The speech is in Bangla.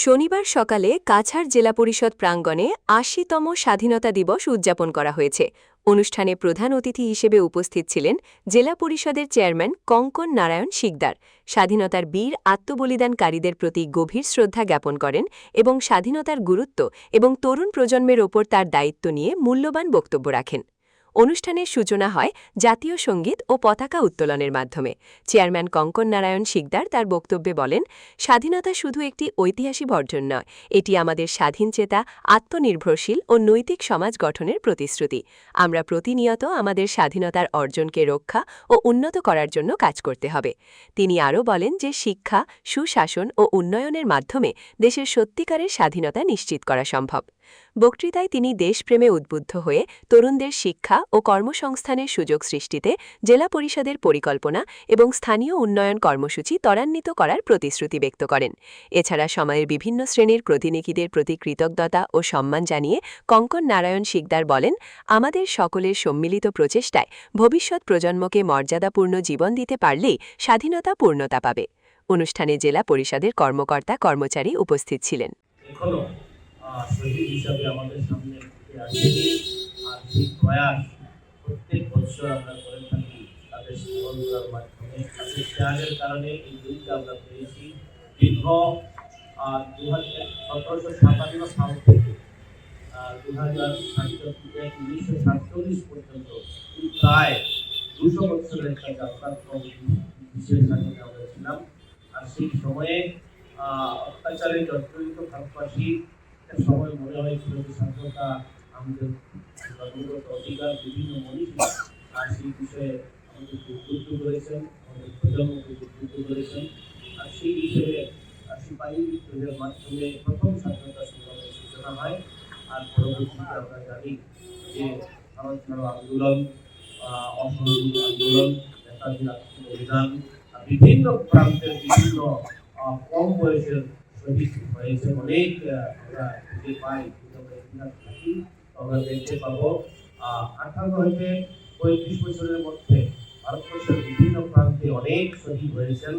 শনিবার সকালে কাছাড় জেলা পরিষদ প্রাঙ্গণে ৮০তম স্বাধীনতা দিবস উদযাপন করা হয়েছে। অনুষ্ঠানে প্রধান অতিথি হিসেবে উপস্থিত ছিলেন জেলা পরিষদের চেয়ারম্যান কঙ্কন নারায়ণ শিকদার। স্বাধীনতার বীর আত্মবলিদানকারীদের প্রতি গভীর শ্রদ্ধা জ্ঞাপন করেন এবং স্বাধীনতার গুরুত্ব এবং তরুণ প্রজন্মের ওপর তার দায়িত্ব নিয়ে মূল্যবান বক্তব্য রাখেন। অনুষ্ঠানের সূচনা হয় জাতীয় সঙ্গীত ও পতাকা উত্তোলনের মাধ্যমে। চেয়ারম্যান কঙ্কন নারায়ণ শিকদার তার বক্তব্যে বলেন, স্বাধীনতা শুধু একটি ঐতিহাসিক অর্জন নয়, এটি আমাদের স্বাধীনচেতা, আত্মনির্ভরশীল ও নৈতিক সমাজ গঠনের প্রতিশ্রুতি। আমরা প্রতিনিয়ত আমাদের স্বাধীনতার অর্জনকে রক্ষা ও উন্নত করার জন্য কাজ করতে হবে। তিনি আরও বলেন যে শিক্ষা, সুশাসন ও উন্নয়নের মাধ্যমে দেশের সত্যিকারের স্বাধীনতা নিশ্চিত করা সম্ভব। বক্তৃতায় তিনি দেশপ্রেমে উদ্বুদ্ধ হয়ে তরুণদের শিক্ষা ও কর্মসংস্থানের সুযোগ সৃষ্টিতে জেলা পরিষদের পরিকল্পনা এবং স্থানীয় উন্নয়ন কর্মসূচি ত্বরান্বিত করার প্রতিশ্রুতি ব্যক্ত করেন। এছাড়া সময়ের বিভিন্ন শ্রেণীর প্রতিনিধিদের প্রতি কৃতজ্ঞতা ও সম্মান জানিয়ে কঙ্কন নারায়ণ শিকদার বলেন, আমাদের সকলের সম্মিলিত প্রচেষ্টায় ভবিষ্যৎ প্রজন্মকে মর্যাদাপূর্ণ জীবন দিতে পারলেই স্বাধীনতা পূর্ণতা পাবে। অনুষ্ঠানে জেলা পরিষদের কর্মকর্তা কর্মচারী উপস্থিত ছিলেন। শহীদ হিসাবে আমাদের সামনে আসে আর সেই প্রয়াস প্রত্যেক বছর আমরা করে থাকি তাদের স্মরণ করার মাধ্যমে। তাদের ত্যাগের কারণে এই দিনটা আমরা পেয়েছি। দীর্ঘ ১৭৫৭ সাল থেকে ১৯৪৭ পর্যন্ত প্রায় ২০০ বছরের একটা যাত্রার বিশেষ স্বাধীনে আমরা ছিলাম। আর সেই সময়ে অত্যাচারে জর্জরিত ভারতবাসী সময় মনে হয়েছিল যে স্বাধীনতা আমাদের জন্মগত অধিকার। বিভিন্ন মনীষী আর সেই বিষয়ে আমাদেরকে উদ্বুদ্ধ করেছেন, আমাদের প্রজন্মকে উদ্বুদ্ধ করেছেন। আর সেই হিসেবে সিপাহী বিদ্রোহের মাধ্যমে প্রথম স্বাধীনতা সংগ্রামের সূচনা হয়। আর পরবর্তীতে আমরা জানি যে ভারত ছাড়ো আন্দোলন, অসহযোগ আন্দোলন, নেতাজির আত্মবলিদান, বিভিন্ন প্রান্তের বিভিন্ন কম বয়সের শহীদ হয়েছে অনেক। আমরা খুঁজে পাই, আমরা ইতিহাস থাকি, আমরা দেখতে পাবো ১৮ হইতে ৩৫ বছরের মধ্যে ভারতবর্ষের বিভিন্ন প্রান্তে অনেক শহীদ হয়েছেন।